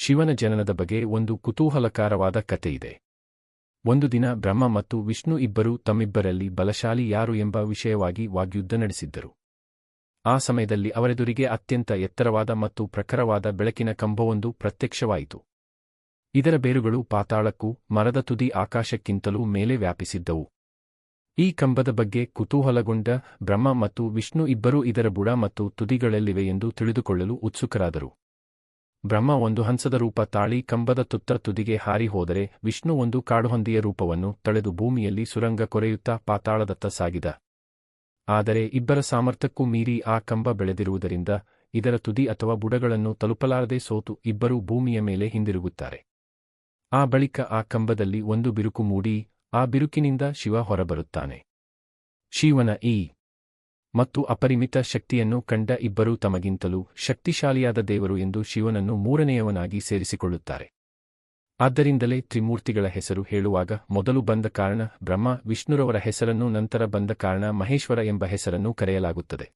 ಶಿವನ ಜನನದ ಬಗ್ಗೆ ಒಂದು ಕುತೂಹಲಕಾರವಾದ ಕಥೆಯಿದೆ. ಒಂದು ದಿನ ಬ್ರಹ್ಮ ಮತ್ತು ವಿಷ್ಣು ಇಬ್ಬರೂ ತಮ್ಮಿಬ್ಬರಲ್ಲಿ ಬಲಶಾಲಿ ಯಾರು ಎಂಬ ವಿಷಯವಾಗಿ ವಾಗ್ಯುದ್ಧ ನಡೆಸಿದ್ದರು. ಆ ಸಮಯದಲ್ಲಿ ಅವರೆದುರಿಗೆ ಅತ್ಯಂತ ಎತ್ತರವಾದ ಮತ್ತು ಪ್ರಖರವಾದ ಬೆಳಕಿನ ಕಂಬವೊಂದು ಪ್ರತ್ಯಕ್ಷವಾಯಿತು. ಇದರ ಬೇರುಗಳು ಪಾತಾಳಕ್ಕೂ ಮರದ ತುದಿ ಆಕಾಶಕ್ಕಿಂತಲೂ ಮೇಲೆ ವ್ಯಾಪಿಸಿದ್ದವು. ಈ ಕಂಬದ ಬಗ್ಗೆ ಕುತೂಹಲಗೊಂಡ ಬ್ರಹ್ಮ ಮತ್ತು ವಿಷ್ಣು ಇಬ್ಬರೂ ಇದರ ಬುಡ ಮತ್ತು ತುದಿಗಳೆಲ್ಲಿವೆ ಎಂದು ತಿಳಿದುಕೊಳ್ಳಲು ಉತ್ಸುಕರಾದರು. ಬ್ರಹ್ಮ ಒಂದು ಹಂಸದ ರೂಪ ತಾಳಿ ಕಂಬದ ತುದಿಗೆ ಹಾರಿ ಹೋದರೆ, ವಿಷ್ಣು ಒಂದು ಕಾಡುಹಂದಿಯ ರೂಪವನ್ನು ತಳೆದು ಭೂಮಿಯಲ್ಲಿ ಸುರಂಗ ಕೊರೆಯುತ್ತಾ ಪಾತಾಳದತ್ತ ಸಾಗಿದ. ಆದರೆ ಇಬ್ಬರ ಸಾಮರ್ಥ್ಯಕ್ಕೂ ಮೀರಿ ಆ ಕಂಬ ಬೆಳೆದಿರುವುದರಿಂದ ಇದರ ತುದಿ ಅಥವಾ ಬುಡಗಳನ್ನು ತಲುಪಲಾರದೆ ಸೋತು ಇಬ್ಬರೂ ಭೂಮಿಯ ಮೇಲೆ ಹಿಂದಿರುಗುತ್ತಾರೆ. ಆ ಬಳಿಕ ಆ ಕಂಬದಲ್ಲಿ ಒಂದು ಬಿರುಕು ಮೂಡಿ ಆ ಬಿರುಕಿನಿಂದ ಶಿವ ಹೊರಬರುತ್ತಾನೆ. ಶಿವನ ಈ ಮತ್ತು ಅಪರಿಮಿತ ಶಕ್ತಿಯನ್ನು ಕಂಡ ಇಬ್ಬರೂ ತಮಗಿಂತಲೂ ಶಕ್ತಿಶಾಲಿಯಾದ ದೇವರು ಎಂದು ಶಿವನನ್ನು ಮೂರನೆಯವನಾಗಿ ಸೇರಿಸಿಕೊಳ್ಳುತ್ತಾರೆ. ಆದ್ದರಿಂದಲೇ ತ್ರಿಮೂರ್ತಿಗಳ ಹೆಸರು ಹೇಳುವಾಗ ಮೊದಲು ಬಂದ ಕಾರಣ ಬ್ರಹ್ಮ ವಿಷ್ಣುರವರ ಹೆಸರನ್ನು, ನಂತರ ಬಂದ ಕಾರಣ ಮಹೇಶ್ವರ ಎಂಬ ಹೆಸರನ್ನು ಕರೆಯಲಾಗುತ್ತದೆ.